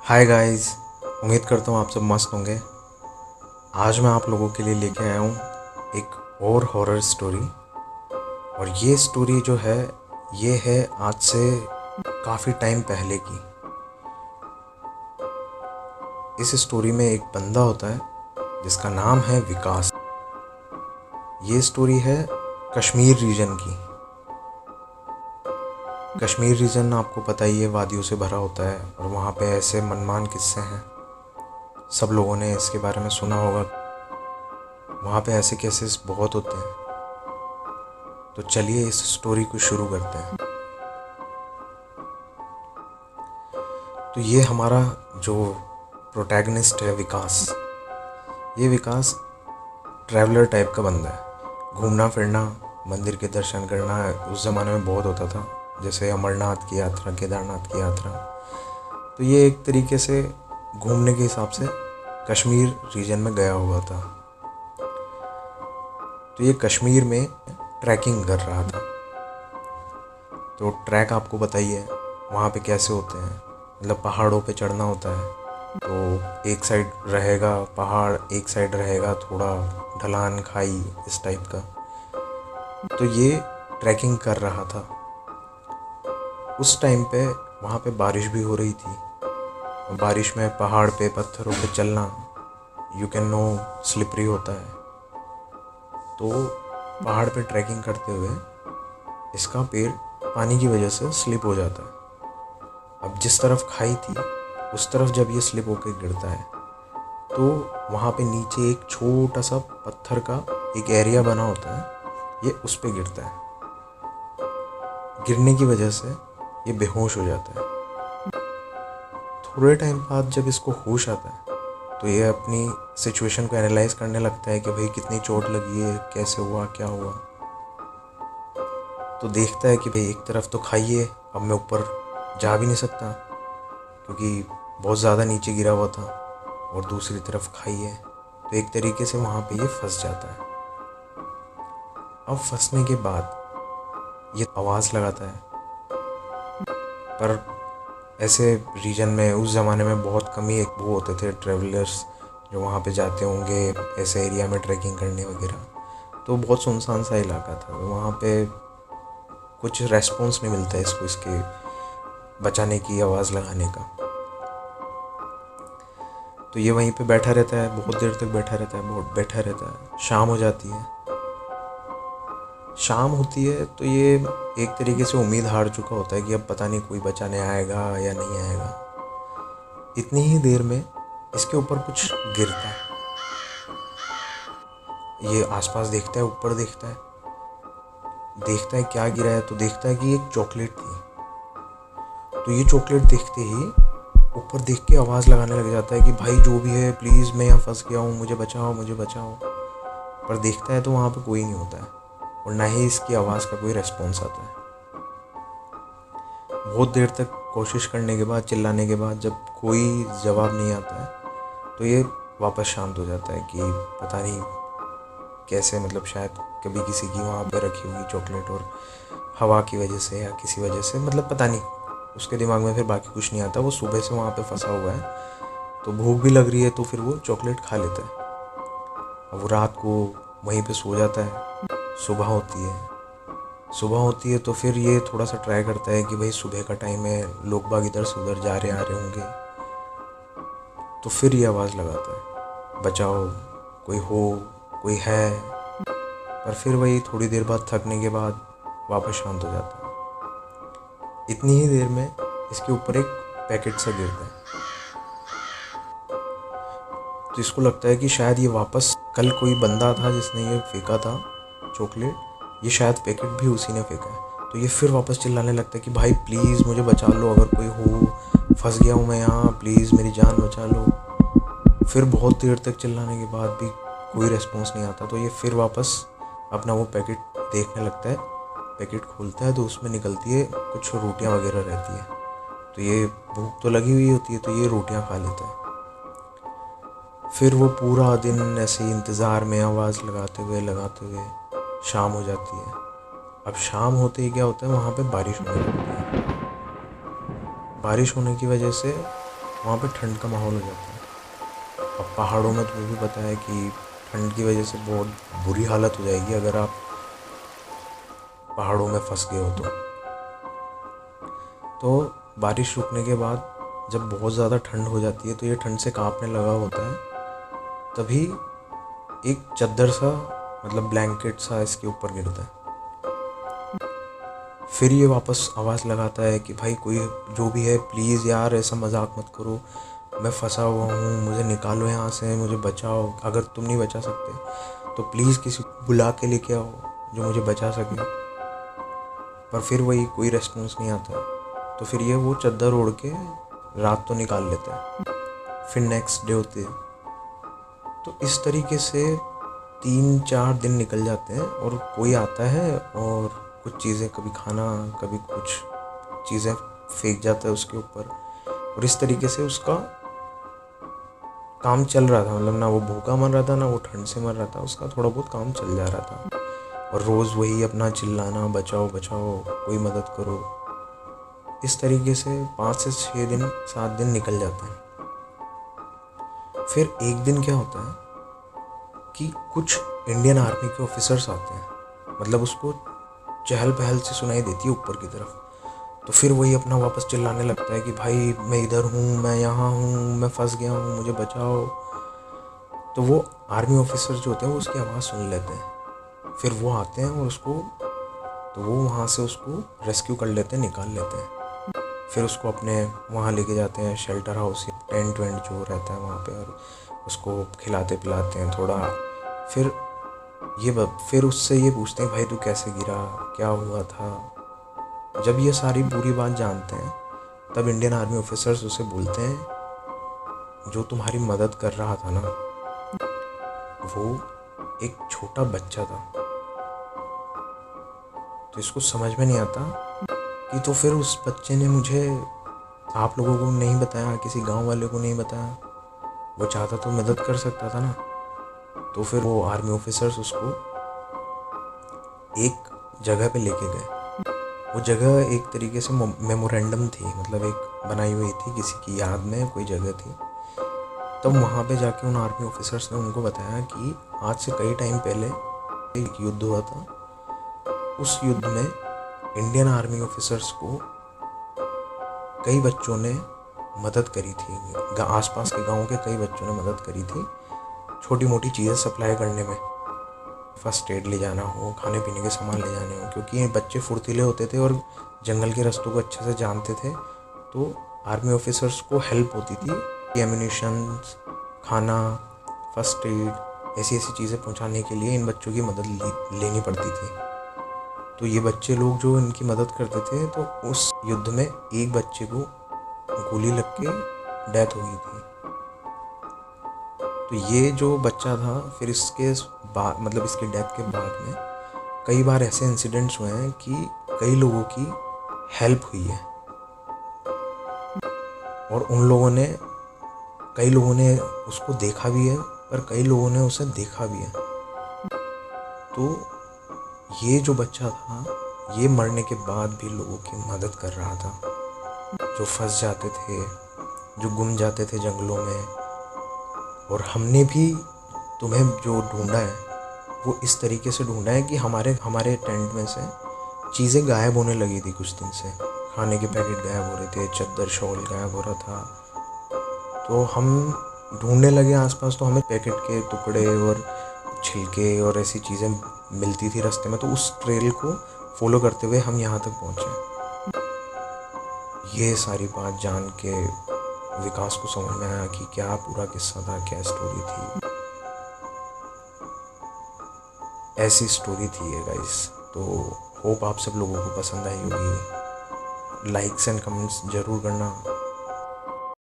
Hi guys. उम्मीद करता हूँ आप सब मस्त होंगे। आज मैं आप लोगों के लिए लेके आया हूँ एक और हॉरर स्टोरी। और ये स्टोरी जो है ये है आज से काफ़ी टाइम पहले की। इस स्टोरी में एक बंदा होता है जिसका नाम है विकास। ये स्टोरी है कश्मीर रीजन की। कश्मीर रीजन आपको पता ही है, वादियों से भरा होता है और वहाँ पे ऐसे मनमान किस्से हैं। सब लोगों ने इसके बारे में सुना होगा। वहाँ पे ऐसे केसेस बहुत होते हैं। तो चलिए इस स्टोरी को शुरू करते हैं। तो ये हमारा जो प्रोटैगनिस्ट है विकास, ये विकास ट्रैवलर टाइप का बंदा है। घूमना फिरना, मंदिर के दर्शन करना उस ज़माने में बहुत होता था, जैसे अमरनाथ की यात्रा, केदारनाथ की यात्रा। तो ये एक तरीके से घूमने के हिसाब से कश्मीर रीजन में गया हुआ था। तो ये कश्मीर में ट्रैकिंग कर रहा था। तो ट्रैक आपको बताइए वहाँ पे कैसे होते हैं, मतलब पहाड़ों पे चढ़ना होता है। तो एक साइड रहेगा पहाड़, एक साइड रहेगा थोड़ा ढलान, खाई, इस टाइप का। तो ये ट्रैकिंग कर रहा था। उस टाइम पे वहाँ पे बारिश भी हो रही थी। बारिश में पहाड़ पे पत्थरों पे चलना, यू कैन नो, स्लिपरी होता है। तो पहाड़ पे ट्रैकिंग करते हुए इसका पैर पानी की वजह से स्लिप हो जाता है। अब जिस तरफ खाई थी उस तरफ जब ये स्लिप होकर गिरता है तो वहाँ पे नीचे एक छोटा सा पत्थर का एक एरिया बना होता है, ये उस पे गिरता है। गिरने की वजह से ये बेहोश हो जाता है। थोड़े टाइम बाद जब इसको होश आता है तो ये अपनी सिचुएशन को एनालाइज करने लगता है कि भाई कितनी चोट लगी है, कैसे हुआ, क्या हुआ। तो देखता है कि भाई एक तरफ तो खाई है, अब मैं ऊपर जा भी नहीं सकता क्योंकि बहुत ज़्यादा नीचे गिरा हुआ था, और दूसरी तरफ खाई है। तो एक तरीके से वहाँ पे ये फंस जाता है। अब फंसने के बाद ये आवाज़ लगाता है, पर ऐसे रीजन में उस ज़माने में बहुत कम ही एक वो होते थे ट्रैवलर्स जो वहाँ पे जाते होंगे ऐसे एरिया में ट्रैकिंग करने वगैरह। तो बहुत सुनसान सा इलाका था, तो वहाँ पे कुछ रेस्पॉन्स नहीं मिलता इसको, इसके बचाने की, आवाज़ लगाने का। तो ये वहीं पे बैठा रहता है, बहुत देर तक बैठा रहता है, बहुत बैठा रहता है। शाम हो जाती है। शाम होती है तो ये एक तरीके से उम्मीद हार चुका होता है कि अब पता नहीं कोई बचाने आएगा या नहीं आएगा। इतनी ही देर में इसके ऊपर कुछ गिरता है। ये आसपास देखता है, ऊपर देखता है, देखता है क्या गिरा है। तो देखता है कि एक चॉकलेट थी। तो ये चॉकलेट देखते ही ऊपर देख के आवाज़ लगाने लग जाता है कि भाई जो भी है प्लीज़, मैं यहाँ फंस गया हूँ, मुझे बचाओ, मुझे बचाओ। पर देखता है तो वहाँ पे कोई नहीं होता है और ना ही इसकी आवाज़ का कोई रिस्पॉन्स आता है। बहुत देर तक कोशिश करने के बाद, चिल्लाने के बाद जब कोई जवाब नहीं आता है तो ये वापस शांत हो जाता है कि पता नहीं कैसे, मतलब शायद कभी किसी की वहाँ पे रखी हुई चॉकलेट और हवा की वजह से या किसी वजह से, मतलब पता नहीं, उसके दिमाग में फिर बाकी कुछ नहीं आता। वो सुबह से वहाँ पे फंसा हुआ है, तो भूख भी लग रही है, तो फिर वो चॉकलेट खा लेता है। अब वो रात को वहीं पे सो जाता है। सुबह होती है। सुबह होती है तो फिर ये थोड़ा सा ट्राई करता है कि भाई सुबह का टाइम है, लोग बाग इधर से उधर जा रहे आ रहे होंगे। तो फिर ये आवाज़ लगाता है, बचाओ, कोई हो, कोई है। पर फिर वही थोड़ी देर बाद थकने के बाद वापस शांत हो जाता है। इतनी ही देर में इसके ऊपर एक पैकेट सा गिरता है। तो इसको लगता है कि शायद ये वापस, कल कोई बंदा था जिसने ये फेंका था चॉकलेट, ये शायद पैकेट भी उसी ने फेंका है। तो ये फिर वापस चिल्लाने लगता है कि भाई प्लीज़ मुझे बचा लो, अगर कोई हो, फंस गया हूँ मैं यहाँ, प्लीज़ मेरी जान बचा लो। फिर बहुत देर तक चिल्लाने के बाद भी कोई रिस्पॉन्स नहीं आता। तो ये फिर वापस अपना वो पैकेट देखने लगता है। पैकेट खोलता है तो उसमें निकलती है कुछ रोटियां वगैरह रहती है। तो ये भूख तो लगी हुई होती है तो ये रोटियां खा लेता है। फिर वो पूरा दिन ऐसे ही इंतज़ार में आवाज़ लगाते हुए शाम हो जाती है। अब शाम होते ही क्या होता है, वहाँ पे बारिश होने लगती है। बारिश होने की वजह से वहाँ पे ठंड का माहौल हो जाता है। अब पहाड़ों में तुम्हें भी पता है कि ठंड की वजह से बहुत बुरी हालत हो जाएगी अगर आप पहाड़ों में फंस गए हो तो बारिश रुकने के बाद जब बहुत ज़्यादा ठंड हो जाती है तो ये ठंड से कांपने लगा होता है, तभी एक चद्दर सा मतलब ब्लैंकेट सा इसके ऊपर गिरता है। फिर ये वापस आवाज़ लगाता है कि भाई कोई जो भी है प्लीज़ यार ऐसा मजाक मत करो, मैं फंसा हुआ हूँ, मुझे निकालो यहाँ से, मुझे बचाओ। अगर तुम नहीं बचा सकते तो प्लीज़ किसी को बुला के लेके आओ जो मुझे बचा सके। पर फिर वही कोई रेस्पॉन्स नहीं आता। तो फिर ये वो चद्दर ओढ़ के रात तो निकाल लेता है। फिर नेक्स्ट डे होती है। तो इस तरीके से 3-4 दिन निकल जाते हैं और कोई आता है और कुछ चीज़ें, कभी खाना कभी कुछ चीज़ें फेंक जाता है उसके ऊपर। और इस तरीके से उसका काम चल रहा था, मतलब ना वो भूखा मर रहा था ना वो ठंड से मर रहा था, उसका थोड़ा बहुत काम चल जा रहा था। और रोज़ वही अपना चिल्लाना, बचाओ बचाओ, कोई मदद करो। इस तरीके से 5 से 6 दिन 7 दिन निकल जाते हैं। फिर एक दिन क्या होता है कि कुछ इंडियन आर्मी के ऑफिसर्स आते हैं, मतलब उसको चहल पहल से सुनाई देती है ऊपर की तरफ। तो फिर वही अपना वापस चिल्लाने लगता है कि भाई मैं इधर हूँ, मैं यहाँ हूँ, मैं फंस गया हूँ, मुझे बचाओ। तो वो आर्मी ऑफिसर्स जो होते हैं वो उसकी आवाज़ सुन लेते हैं। फिर वो आते हैं और उसको, तो वो वहाँ से उसको रेस्क्यू कर लेते हैं, निकाल लेते हैं। फिर उसको अपने वहाँ लेके जाते हैं शेल्टर हाउस, टेंट वेंट जो रहता है वहाँ पे, और उसको खिलाते पिलाते हैं थोड़ा। फिर फिर उससे ये पूछते हैं भाई तू कैसे गिरा, क्या हुआ था। जब ये सारी पूरी बात जानते हैं तब इंडियन आर्मी ऑफिसर्स उसे बोलते हैं जो तुम्हारी मदद कर रहा था ना वो एक छोटा बच्चा था। तो इसको समझ में नहीं आता कि तो फिर उस बच्चे ने मुझे आप लोगों को नहीं बताया, किसी गांव वाले को नहीं बताया, वो चाहता तो मदद कर सकता था ना। तो फिर वो आर्मी ऑफिसर्स उसको एक जगह पे लेके गए। वो जगह एक तरीके से मेमोरेंडम थी, मतलब एक बनाई हुई थी, किसी की याद में कोई जगह थी। तब वहाँ पे जाके उन आर्मी ऑफिसर्स ने उनको बताया कि आज से कई टाइम पहले एक युद्ध हुआ था। उस युद्ध में इंडियन आर्मी ऑफिसर्स को कई बच्चों ने मदद करी थी, आसपास के गाँव के कई बच्चों ने मदद करी थी छोटी मोटी चीज़ें सप्लाई करने में। फर्स्ट एड ले जाना हो, खाने पीने के सामान ले जाने हो, क्योंकि ये बच्चे फुर्तीले होते थे और जंगल के रास्तों को अच्छे से जानते थे। तो आर्मी ऑफिसर्स को हेल्प होती थी एम्यूनिशन, खाना, फर्स्ट एड, ऐसी ऐसी चीज़ें पहुंचाने के लिए इन बच्चों की मदद लेनी पड़ती थी। तो ये बच्चे लोग जो इनकी मदद करते थे, तो उस युद्ध में एक बच्चे को गोली लग के डेथ हो गई थी। तो ये जो बच्चा था फिर इसके बाद, मतलब इसकी डेथ के बाद में कई बार ऐसे इंसिडेंट्स हुए हैं कि कई लोगों की हेल्प हुई है और कई लोगों ने उसको देखा भी है, पर कई लोगों ने उसे देखा भी है। तो ये जो बच्चा था ये मरने के बाद भी लोगों की मदद कर रहा था, जो फंस जाते थे, जो गुम जाते थे जंगलों में। और हमने भी तुम्हें जो ढूंढा है वो इस तरीके से ढूंढा है कि हमारे टेंट में से चीज़ें गायब होने लगी थी कुछ दिन से। खाने के पैकेट गायब हो रहे थे, चद्दर शॉल गायब हो रहा था। तो हम ढूंढने लगे आसपास, तो हमें पैकेट के टुकड़े और छिलके और ऐसी चीज़ें मिलती थी रास्ते में। तो उस ट्रेल को फॉलो करते हुए हम यहाँ तक पहुँचे। ये सारी बात जान के विकास को समझ में आया कि क्या पूरा किस्सा था, क्या स्टोरी थी। ऐसी स्टोरी थी ये गाइस। तो होप आप सब लोगों को पसंद आई होगी। लाइक्स एंड कमेंट्स ज़रूर करना।